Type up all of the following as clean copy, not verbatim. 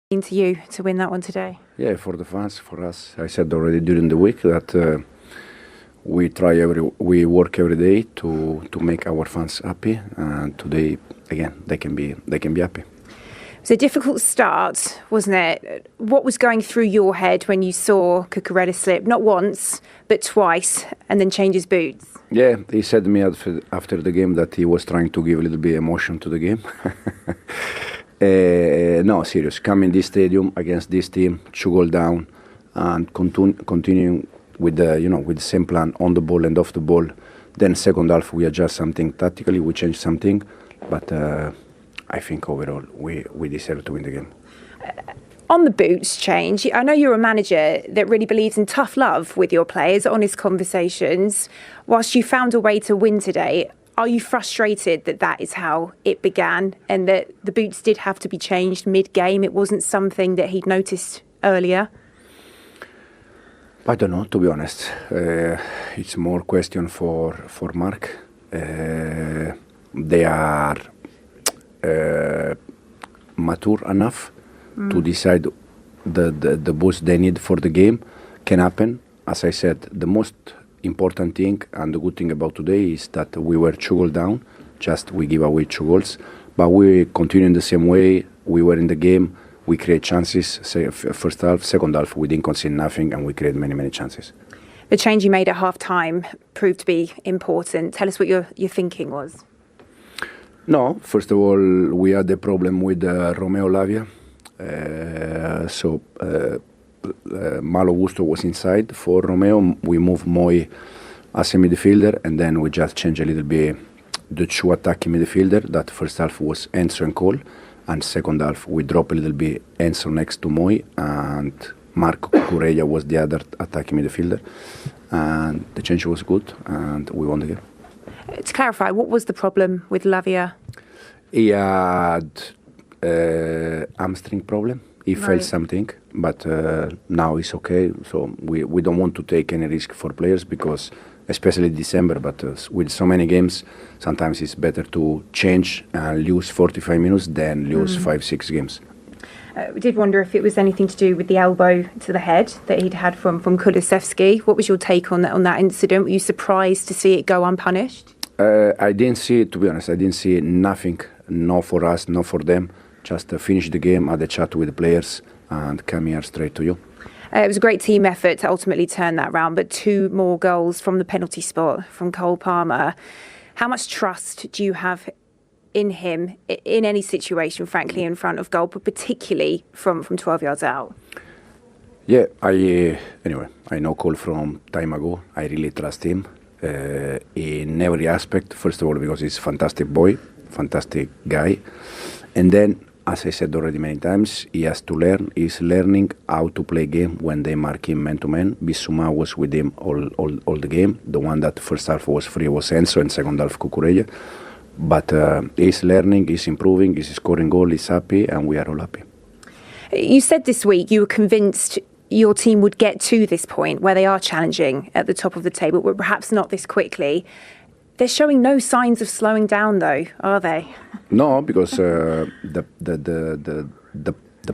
To you to win that one today? Yeah, for the fans, for us. I said already during the week that we work every day to make our fans happy, and today again they can be happy. It was a difficult start, wasn't it? What was going through your head when you saw Carragher slip not once but twice and then change his boots? Yeah, he said to me after the game that he was trying to give a little bit emotion to the game. No, serious. Coming this stadium against this team, 2 goal down, and continuing with the same plan on the ball and off the ball. Then second half we adjust something tactically, we change something, but I think overall we deserve to win the game. On the boots change, I know you're a manager that really believes in tough love with your players, honest conversations. Whilst you found a way to win today, are you frustrated that that is how it began and that the boots did have to be changed mid-game? It wasn't something that he'd noticed earlier? I don't know, to be honest. It's more question for Mark. They are mature enough to decide the boost they need for the game. Can happen. As I said, the most important thing and the good thing about today is that we were 2 goals down, just we give away 2 goals, but we continue in the same way. We were in the game, we create chances, say first half, second half we didn't concede nothing and we create many chances. The change you made at half-time proved to be important. Tell us what your thinking was. No, first of all, we had a problem with Romeo Lavia, Malo Gusto was inside for Romeo. We moved Moy as a midfielder, and then we just changed a little bit the 2 attacking midfielder. That first half was Enzo and Cole, and second half we dropped a little bit Enzo next to Moy, and Marco Cucurella was the other attacking midfielder. And the change was good, and we won the game. To clarify, what was the problem with Lavia? He had hamstring problem. He felt something, but now it's okay. So we don't want to take any risk for players because, especially December, but with so many games, sometimes it's better to change and lose 45 minutes than lose 5-6 games. We did wonder if it was anything to do with the elbow to the head that he'd had from Kulusevski. What was your take on that incident? Were you surprised to see it go unpunished? I didn't see it, to be honest. I didn't see nothing, no for us, no for them. Just finish the game, had a chat with the players, and come here straight to you. It was a great team effort to ultimately turn that round, but 2 more goals from the penalty spot from Cole Palmer. How much trust do you have in him in any situation, frankly, in front of goal, but particularly from 12 yards out? Yeah, anyway, I know Cole from time ago. I really trust him in every aspect. First of all, because he's a fantastic boy, fantastic guy, and then, as I said already many times, he has to learn. He's learning how to play game when they mark him man-to-man. Bissouma was with him all the game. The one that first half was free was Enzo and second half Cucurella. But he's learning, he's improving, he's scoring goal, he's happy, and we are all happy. You said this week you were convinced your team would get to this point where they are challenging at the top of the table, but perhaps not this quickly. They're showing no signs of slowing down, though, are they? No, because the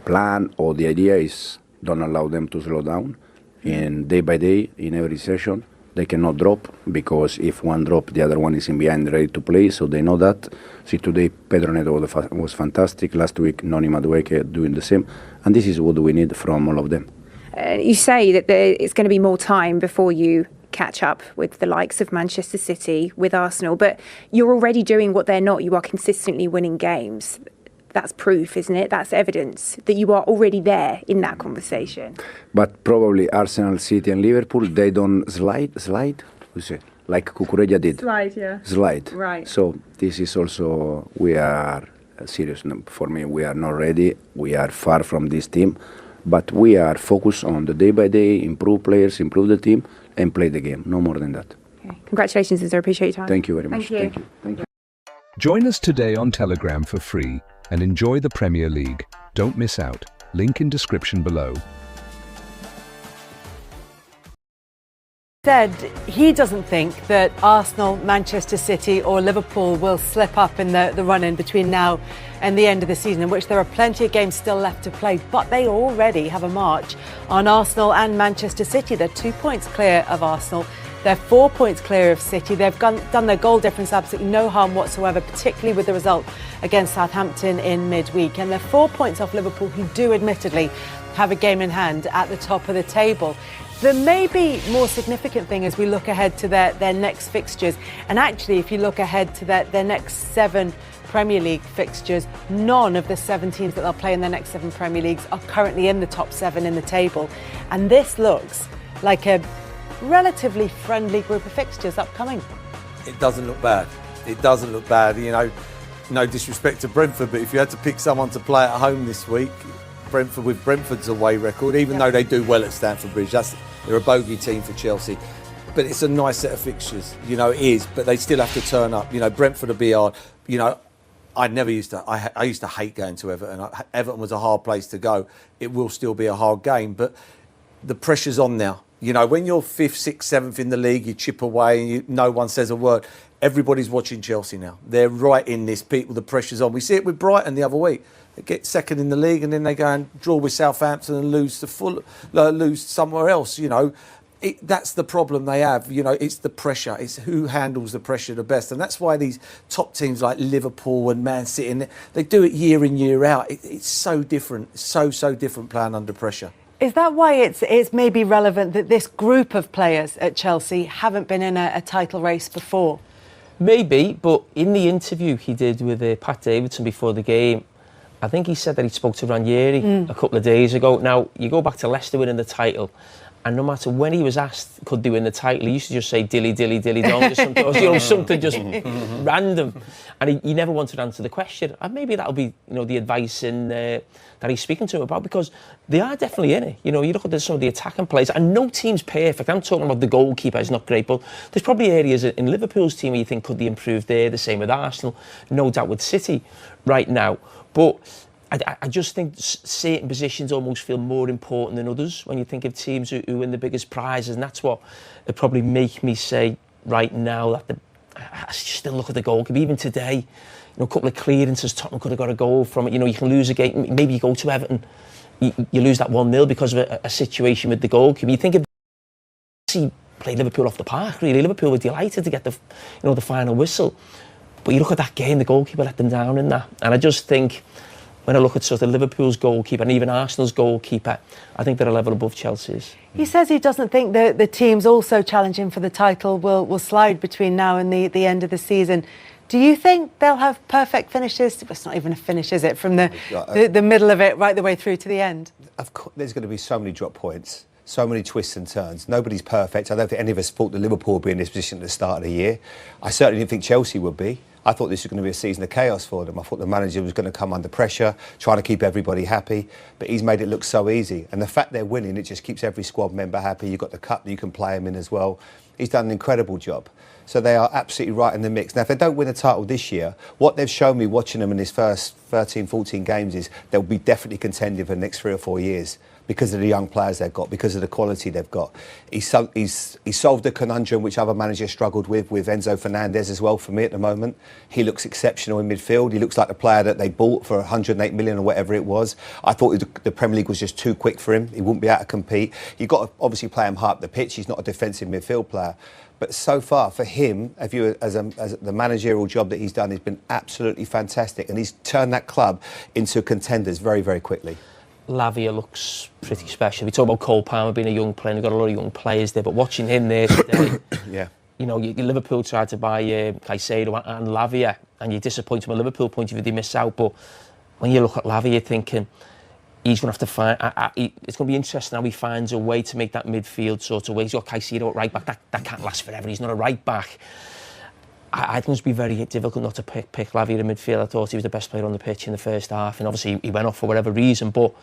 plan or the idea is don't allow them to slow down. In day by day, in every session, they cannot drop because if one drop, the other one is in behind, ready to play. So they know that. See, today Pedro Neto was fantastic. Last week, Noni Madueke doing the same, and this is what we need from all of them. You say that it's going to be more time before you catch up with the likes of Manchester City, with Arsenal, but you're already doing what they're not. You are consistently winning games. That's proof, isn't it? That's evidence that you are already there in that conversation. But probably Arsenal, City and Liverpool, they don't slide, like Cucurella did. Slide. Right. So this is also, we are serious. For me, we are not ready. We are far from this team. But we are focused on the day by day, improve players, improve the team, and play the game. No more than that. Okay. Congratulations, Enzo. I appreciate your time. Thank you very much. Thank you. Thank you. Join us today on Telegram for free and enjoy the Premier League. Don't miss out. Link in description below. Said he doesn't think that Arsenal, Manchester City or Liverpool will slip up in the run-in between now and the end of the season, in which there are plenty of games still left to play, but they already have a march on Arsenal and Manchester City. They're 2 points clear of Arsenal. They're 4 points clear of City. They've done their goal difference absolutely no harm whatsoever, particularly with the result against Southampton in midweek. And they're 4 points off Liverpool, who do admittedly have a game in hand at the top of the table. The maybe more significant thing as we look ahead to their next fixtures, and actually if you look ahead to their next 7 Premier League fixtures, none of the 7 teams that they'll play in their next 7 Premier Leagues are currently in the top 7 in the table. And this looks like a relatively friendly group of fixtures upcoming. It doesn't look bad. It doesn't look bad. You know, no disrespect to Brentford, but if you had to pick someone to play at home this week, Brentford, with Brentford's away record, even though they do well at Stamford Bridge, they're a bogey team for Chelsea. But it's a nice set of fixtures, you know, it is, but they still have to turn up. You know, Brentford will be hard. You know, I used to hate going to Everton. Everton was a hard place to go. It will still be a hard game, but the pressure's on now. You know, when you're 5th, 6th, 7th in the league, you chip away and no one says a word. Everybody's watching Chelsea now. They're right in this. People, the pressure's on. We see it with Brighton the other week. They get second in the league and then they go and draw with Southampton and lose somewhere else. You know, that's the problem they have. You know, it's the pressure. It's who handles the pressure the best, and that's why these top teams like Liverpool and Man City, they do it year in year out. It's so different, so different playing under pressure. Is that why it's maybe relevant that this group of players at Chelsea haven't been in a title race before? Maybe, but in the interview he did with Pat Davidson before the game, I think he said that he spoke to Ranieri a couple of days ago. Now, you go back to Leicester winning the title, and no matter when he was asked could they win the title, he used to just say dilly dilly dilly dong, just something, you know, something just random, and he never wanted to answer the question. And maybe that'll be, you know, the advice in that he's speaking to him about, because they are definitely in it. You know, you look at some of the attacking players, and no team's perfect. I'm talking about the goalkeeper is not great, but there's probably areas in Liverpool's team where you think could they improve there. The same with Arsenal, no doubt with City right now. But I just think certain positions almost feel more important than others when you think of teams who win the biggest prizes, and that's what it probably make me say right now that I still look at the goalkeeper. Even today, you know, a couple of clearances, Tottenham could have got a goal from it. You know, you can lose a game. Maybe you go to Everton, you lose that 1-0 because of a situation with the goalkeeper. You think of played Liverpool off the park. Really, Liverpool were delighted to get the final whistle. But you look at that game, the goalkeeper let them down in that. And I just think, when I look at sort of Liverpool's goalkeeper and even Arsenal's goalkeeper, I think they're a level above Chelsea's. He says he doesn't think that the teams also challenging for the title will slide between now and the end of the season. Do you think they'll have perfect finishes? It's not even a finish, is it? From the middle of it right the way through to the end? Of course, there's going to be so many drop points, so many twists and turns. Nobody's perfect. I don't think any of us thought that Liverpool would be in this position at the start of the year. I certainly didn't think Chelsea would be. I thought this was going to be a season of chaos for them. I thought the manager was going to come under pressure, trying to keep everybody happy, but he's made it look so easy. And the fact they're winning, it just keeps every squad member happy. You've got the cup that you can play them in as well. He's done an incredible job. So they are absolutely right in the mix. Now, if they don't win a title this year, what they've shown me watching them in his first 13, 14 games is they'll be definitely contending for the next 3 or 4 years, because of the young players they've got, because of the quality they've got. He's solved the conundrum which other managers struggled with Enzo Fernandez as well for me at the moment. He looks exceptional in midfield. He looks like the player that they bought for 108 million or whatever it was. I thought the Premier League was just too quick for him. He wouldn't be able to compete. You've got to obviously play him high up the pitch. He's not a defensive midfield player. But so far, for him, as the managerial job that he's done, has been absolutely fantastic. And he's turned that club into contenders very, very quickly. Lavia looks pretty special. We talk about Cole Palmer being a young player, and they've got a lot of young players there, but watching him there today, yeah. You know, Liverpool tried to buy Caicedo and Lavia, and you're disappointed from a Liverpool point of view, they miss out. But when you look at Lavia, you're thinking he's going to have to find. It's going to be interesting how he finds a way to make that midfield sort of way. He's got Caicedo at right back. That can't last forever. He's not a right back. I think it's be very difficult not to pick Lavia in midfield. I thought he was the best player on the pitch in the first half, and obviously he went off for whatever reason, but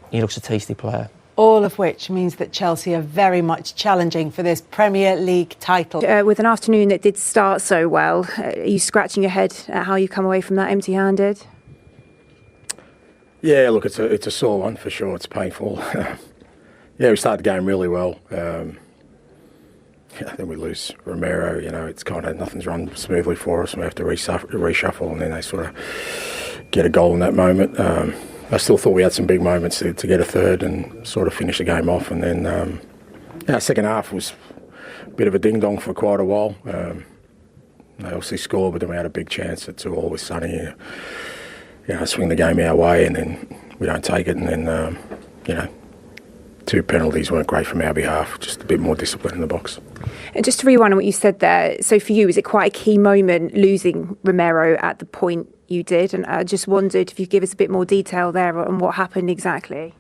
he looks a tasty player. All of which means that Chelsea are very much challenging for this Premier League title. With an afternoon that did start so well, are you scratching your head at how you come away from that empty-handed? Yeah, look, it's a sore one for sure. It's painful. Yeah, we started the game really well. Yeah, then we lose Romero. It's kind of nothing's run smoothly for us. We have to reshuffle, and then they sort of get a goal in that moment. I still thought we had some big moments to get a third and sort of finish the game off. And then our second half was a bit of a ding dong for quite a while. They obviously scored, but then we had a big chance at 2-2 with Sonny. Swing the game our way, and then we don't take it, and then 2 penalties weren't great from our behalf. Just a bit more discipline in the box. And just to rewind on what you said there, so for you, is it quite a key moment losing Romero at the point you did? And I just wondered if you could give us a bit more detail there on what happened exactly.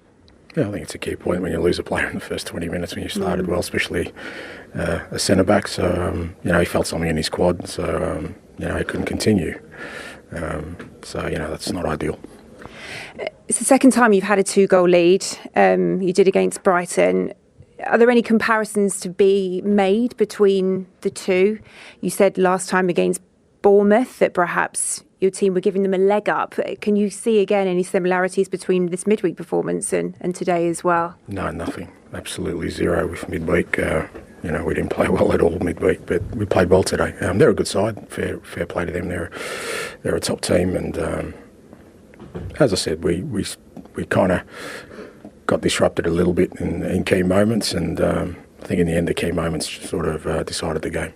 Yeah, I think it's a key point when you lose a player in the first 20 minutes when you started well, especially a centre-back. So, he felt something in his quad, so, he couldn't continue. That's not ideal. It's the second time you've had a 2-goal lead. You did against Brighton. Are there any comparisons to be made between the two? You said last time against Bournemouth that perhaps your team were giving them a leg up. Can you see again any similarities between this midweek performance and today as well? No, nothing. Absolutely zero with midweek. We didn't play well at all midweek, but we played well today. They're a good side. Fair play to them. They're a top team, and as I said, we kind of got disrupted a little bit in key moments, and I think in the end the key moments sort of decided the game.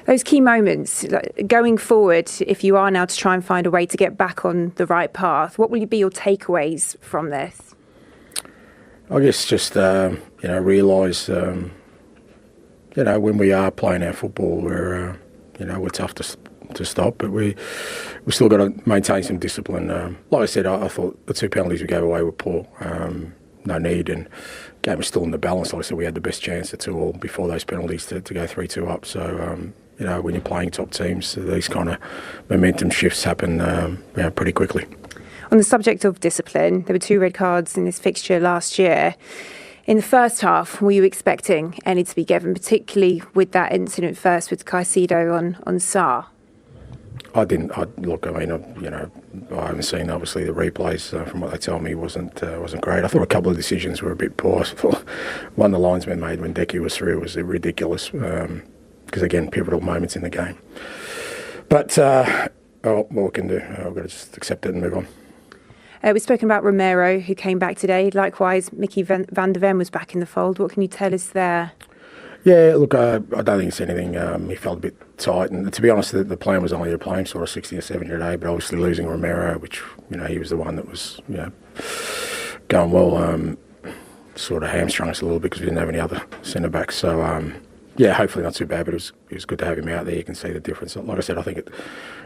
Those key moments, going forward, if you are now to try and find a way to get back on the right path, what will be your takeaways from this? I guess just, realise, when we are playing our football, we're tough to stop, but we still got to maintain some discipline. Like I said, I thought the 2 penalties we gave away were poor. No need, and game was still in the balance. Like I said, we had the best chance at 2-2 before those penalties to go 3-2 up. So, when you're playing top teams, these kind of momentum shifts happen pretty quickly. On the subject of discipline, there were 2 red cards in this fixture last year. In the first half, were you expecting any to be given, particularly with that incident first with Caicedo on Sarr? I didn't. I haven't seen obviously the replays. From what they tell me, wasn't great. I thought a couple of decisions were a bit poor. I thought one the linesman made when Decky was through was ridiculous because again, pivotal moments in the game. But what we can do, we've got to just accept it and move on. We've spoken about Romero, who came back today. Likewise, Mickey van der Ven was back in the fold. What can you tell us there? Yeah, look, I don't think it's anything. He felt a bit tight, and to be honest, the plan was only to play him sort of 60 or 70 a day. But obviously losing Romero, which he was the one that was going well, sort of hamstrung us a little bit because we didn't have any other centre backs. So hopefully not too bad. But it was good to have him out there. You can see the difference. Like I said, I think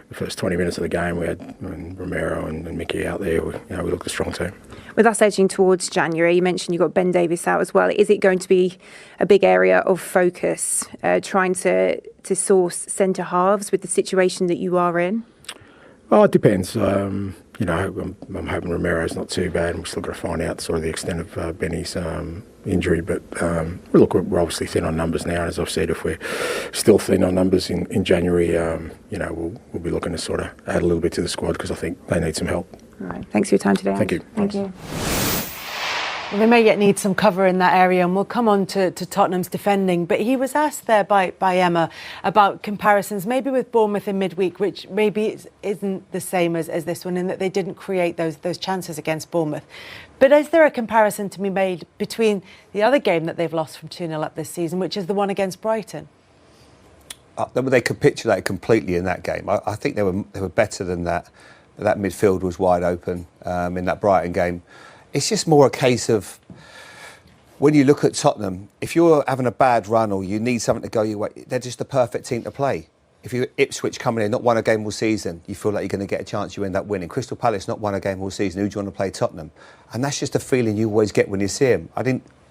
the first 20 minutes of the game, we had Romero and Mickey out there. We looked a strong team. With us edging towards January, you mentioned you got Ben Davies out as well. Is it going to be a big area of focus, trying to source centre halves with the situation that you are in? Oh, it depends. I'm hoping Romero's not too bad, and we've still got to find out sort of the extent of Benny's injury. But we're obviously thin on numbers now. And as I've said, if we're still thin on numbers in January, we'll be looking to sort of add a little bit to the squad because I think they need some help. All right. Thanks for your time today. Thank you. Thank you. Well, they may yet need some cover in that area, and we'll come on to Tottenham's defending. But he was asked there by Emma about comparisons, maybe with Bournemouth in midweek, which maybe isn't the same as this one, in that they didn't create those chances against Bournemouth. But is there a comparison to be made between the other game that they've lost from 2-0 up this season, which is the one against Brighton? They capitulated completely in that game. I think they were better than that. That midfield was wide open in that Brighton game. It's just more a case of when you look at Tottenham, if you're having a bad run or you need something to go your way, they're just the perfect team to play. If you're Ipswich coming in, not won a game all season, you feel like you're going to get a chance, you end up winning. Crystal Palace not won a game all season, who do you want to play? Tottenham? And that's just a feeling you always get when you see them.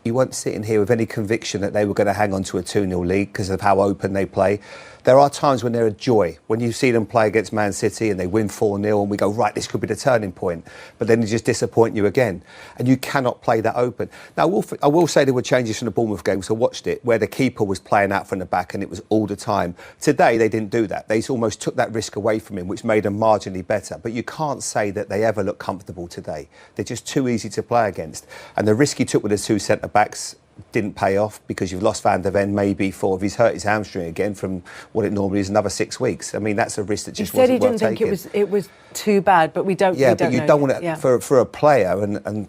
You weren't sitting here with any conviction that they were going to hang on to a 2-0 lead because of how open they play. There are times when they're a joy. When you see them play against Man City and they win 4-0 and we go, right, this could be the turning point. But then they just disappoint you again. And you cannot play that open. Now, I will say there were changes from the Bournemouth game, so I watched it, where the keeper was playing out from the back and it was all the time. Today, they didn't do that. They almost took that risk away from him, which made them marginally better. But you can't say that they ever look comfortable today. They're just too easy to play against. And the risk he took with the 2 centre-backs didn't pay off because you've lost Van der Ven maybe for if he's hurt his hamstring again from what it normally is another 6 weeks. I mean, that's a risk that just wasn't worth taking. He said he didn't think it was too bad, but we don't. Yeah, we don't but you know. don't want to, Yeah. for a player and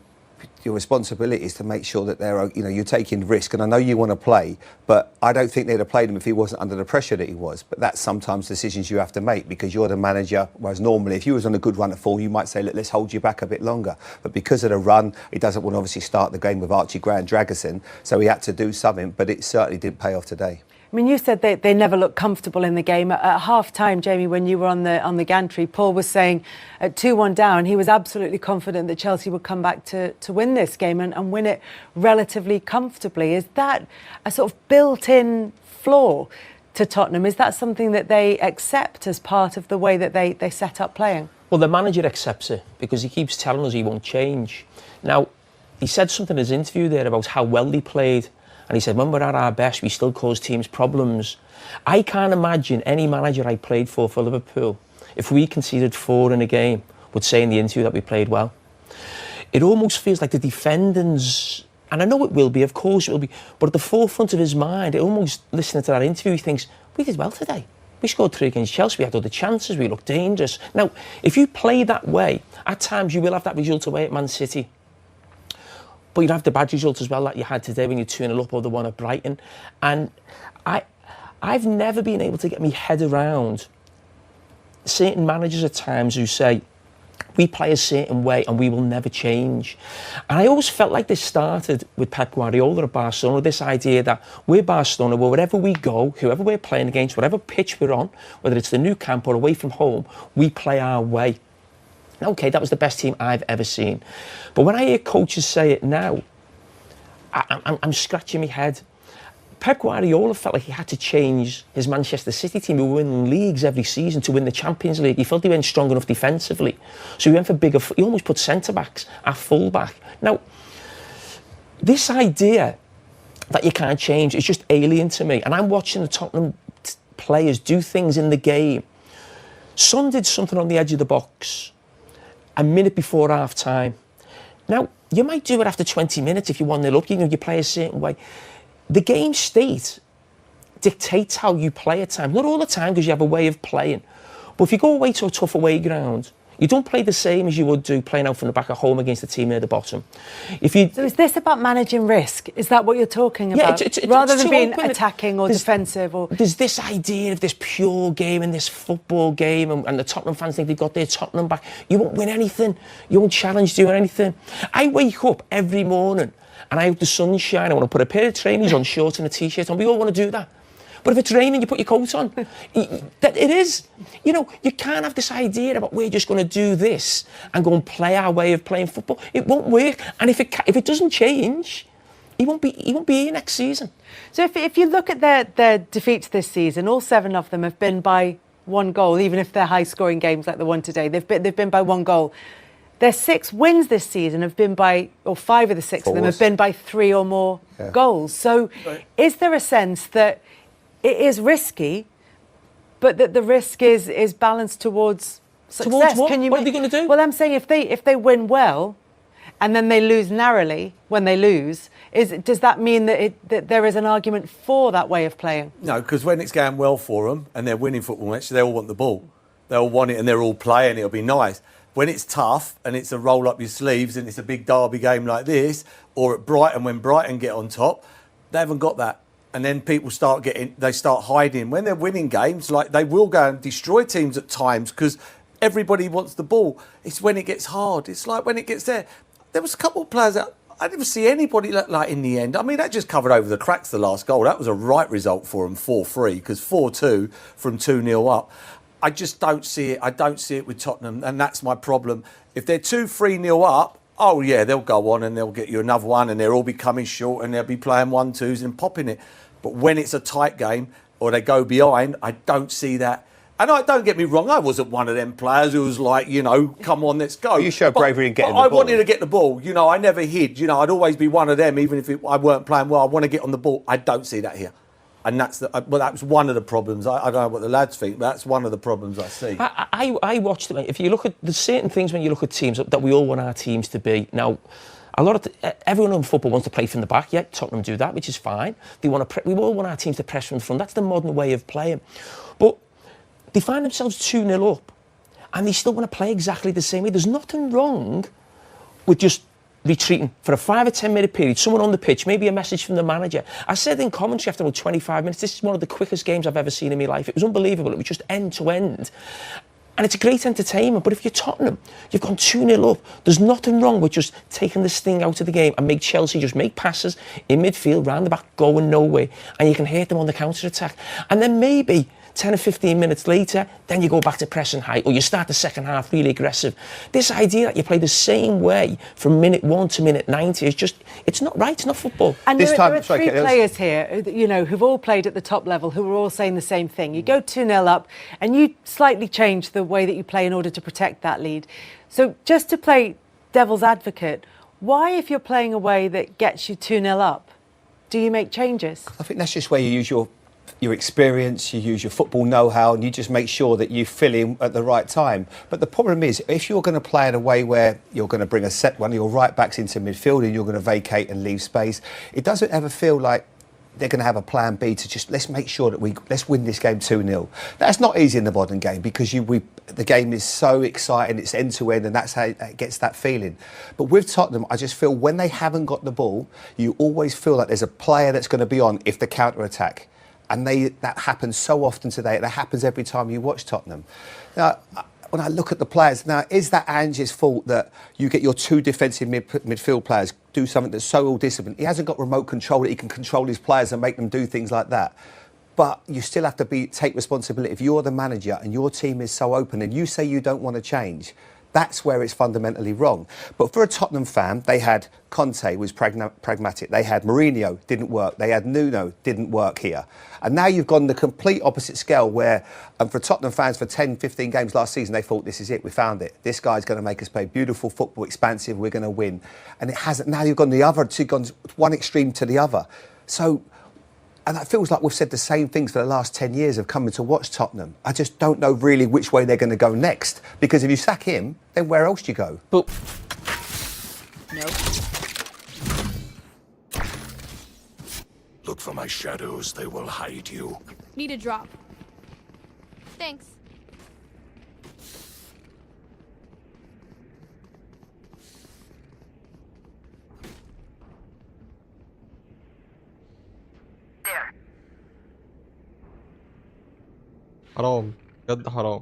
your responsibility is to make sure that you're taking risk. And I know you want to play, but I don't think they'd have played him if he wasn't under the pressure that he was. But that's sometimes decisions you have to make because you're the manager. Whereas normally, if you was on a good run at full, you might say, look, let's hold you back a bit longer. But because of the run, he doesn't want to obviously start the game with Archie Gray and Dragerson. So he had to do something, but it certainly didn't pay off today. I mean, you said they never looked comfortable in the game. At half-time, Jamie, when you were on the gantry, Paul was saying at 2-1 down, he was absolutely confident that Chelsea would come back to win this game and win it relatively comfortably. Is that a sort of built-in flaw to Tottenham? Is that something that they accept as part of the way that they set up playing? Well, the manager accepts it because he keeps telling us he won't change. Now, he said something in his interview there about how well they played. And he said, when we're at our best, we still cause teams problems. I can't imagine any manager I played for Liverpool, if we conceded 4 in a game, would say in the interview that we played well. It almost feels like the defenders, and I know it will be, of course it will be, but at the forefront of his mind, almost listening to that interview, he thinks, we did well today. We scored 3 against Chelsea, we had other chances, we looked dangerous. Now, if you play that way, at times you will have that result away at Man City. But you'd have the bad result as well that you had today when you're 2-0 up or the one at Brighton. And I've never been able to get my head around certain managers at times who say, we play a certain way and we will never change. And I always felt like this started with Pep Guardiola at Barcelona, this idea that we're Barcelona, wherever we go, whoever we're playing against, whatever pitch we're on, whether it's the new camp or away from home, we play our way. OK, that was the best team I've ever seen. But when I hear coaches say it now, I'm scratching my head. Pep Guardiola felt like he had to change his Manchester City team, who were winning leagues every season, to win the Champions League. He felt he weren't strong enough defensively. So he went for bigger, he almost put centre-backs at full-back. Now, this idea that you can't change is just alien to me. And I'm watching the Tottenham players do things in the game. Son did something on the edge of the box a minute before half-time. Now, you might do it after 20 minutes if you 1-0 up, you play a certain way. The game state dictates how you play at times. Not all the time, because you have a way of playing. But if you go away to a tough away ground, you don't play the same as you would do playing out from the back at home against a team near the bottom. So is this about managing risk? Is that what you're talking about? Yeah, rather than being attacking or defensive? There's this idea of this pure game and this football game, and the Tottenham fans think they've got their Tottenham back. You won't win anything. You won't challenge doing anything. I wake up every morning and I hope the sun's shining. I want to put a pair of trainers on, shorts and a T-shirt on. We all want to do that. But if it's raining, you put your coat on. It is. You can't have this idea about we're just going to do this and go and play our way of playing football. It won't work. And if it doesn't change, he won't be here next season. So if you look at their defeats this season, all 7 of them have been by 1 goal, even if they're high-scoring games like the one today. They've been by 1 goal. Their 6 wins this season have been by, or 5 of the 6 of them have been by 3 or more goals. So is there a sense that it is risky, but that the risk is balanced towards success? Towards what? What are they going to do? Well, I'm saying if they win well, and then they lose narrowly when they lose, does that mean that there is an argument for that way of playing? No, because when it's going well for them and they're winning football matches, they all want the ball. They all want it and they're all playing. It'll be nice. When it's tough and it's a roll up your sleeves and it's a big derby game like this, or at Brighton when Brighton get on top, they haven't got that. And then people start hiding. When they're winning games, like they will go and destroy teams at times because everybody wants the ball. It's when it gets hard. It's like when it gets there. There was a couple of players that I didn't see anybody like in the end. I mean, that just covered over the cracks, the last goal. That was a right result for them, 4-3, because 4-2 from 2-0 up. I just don't see it. I don't see it with Tottenham, and that's my problem. If they're 2-3-0 up, oh yeah, they'll go on and they'll get you another one and they'll all be coming short and they'll be playing 1-2s and popping it. But when it's a tight game or they go behind, I don't see that. And don't get me wrong, I wasn't one of them players who was like, come on, let's go. You showed bravery in getting the ball. I wanted to get the ball. I never hid. I'd always be one of them, even if I weren't playing well. I want to get on the ball. I don't see that here. And that was one of the problems. I don't know what the lads think, but that's one of the problems I see. I watched it. If you look at the certain things when you look at teams that we all want our teams to be. Now, everyone in football wants to play from the back. Yeah, Tottenham do that, which is fine. We all want our teams to press from the front. That's the modern way of playing. But they find themselves 2-0 up, and they still want to play exactly the same way. There's nothing wrong with just retreating for a 5 or 10 minute period, someone on the pitch, maybe a message from the manager. I said in commentary after about 25 minutes, this is one of the quickest games I've ever seen in my life. It was unbelievable. It was just end to end. And it's a great entertainment. But if you're Tottenham, you've gone 2-0 up. There's nothing wrong with just taking the sting out of the game and make Chelsea just make passes in midfield, round the back, going nowhere. And you can hit them on the counter-attack. And then maybe 10 or 15 minutes later, then you go back to pressing high, or you start the second half really aggressive. This idea that you play the same way from minute 1 to minute 90 is just, it's not right, it's not football. And there are three players here, you know, who've all played at the top level, who are all saying the same thing. You go 2-0 up, and you slightly change the way that you play in order to protect that lead. So just to play devil's advocate, why, if you're playing a way that gets you 2-0 up, do you make changes? I think that's just where you use your experience, you use your football know-how, and you just make sure that you fill in at the right time. But the problem is, if you're going to play in a way where you're going to bring one of your right backs into midfield and you're going to vacate and leave space, it doesn't ever feel like they're going to have a plan B to just, let's make sure that let's win this game 2-0. That's not easy in the modern game, because the game is so exciting, it's end to end, and that's how it gets that feeling. But with Tottenham, I just feel when they haven't got the ball, you always feel like there's a player that's going to be on if the counter-attack. And that happens so often today. That happens every time you watch Tottenham. Now, when I look at the players, now, is that Ange's fault that you get your two defensive midfield players do something that's so ill-disciplined? He hasn't got remote control that he can control his players and make them do things like that. But you still have to take responsibility. If you're the manager and your team is so open and you say you don't want to change, that's where it's fundamentally wrong. But for a Tottenham fan, they had Conte, was pragmatic. They had Mourinho, didn't work. They had Nuno, didn't work here. And now you've gone the complete opposite scale where, for Tottenham fans, for 10, 15 games last season, they thought, this is it, we found it. This guy's going to make us play beautiful football, expansive, we're going to win. And it hasn't. Now you've gone gone one extreme to the other. So, and it feels like we've said the same things for the last 10 years of coming to watch Tottenham. I just don't know really which way they're going to go next. Because if you sack him, then where else do you go? But no. Look for my shadows, they will hide you. Need a drop. Thanks. حرام بجد حرام.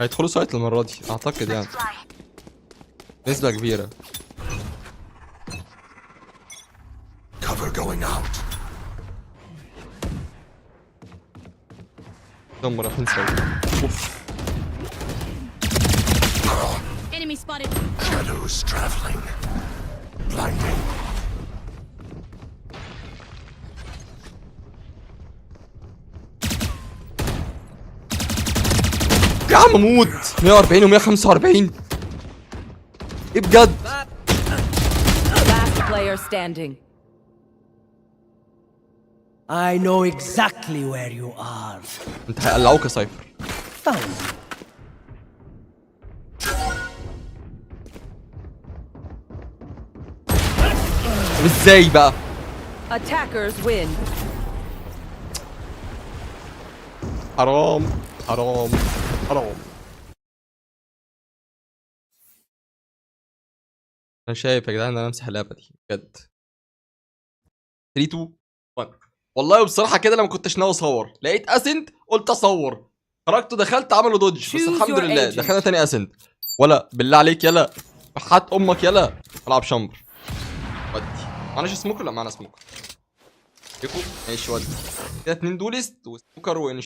هيدخلوا سايت المرة دي اعتقد يعني نسبة كبيرة. Cover going out. هم رايحين سايت. اوف. Enemy spotted. Shadows traveling. Blinding. يا عم موت 140 و 145 ايه بجد؟ Last player standing. I know exactly where you are. انت هيقلعوك يا سايفر. ازاي بقى؟ Attackers win. حرام حرام حرام. انا شايف يا جدعان ان انا امسح اللعبه دي بجد. 3 2 1. والله بصراحه كده لما كنتش ناوي اصور لقيت اسنت قلت اصور، خرجت ودخلت عملوا دوج، بس الحمد لله دخلنا تاني اسنت. ولا بالله عليك يلا حات امك يلا العب شمبر. ودي معناش سموكر؟ لا معانا سموكر. يكو ماشي ودي كده 2 دولست وسموكر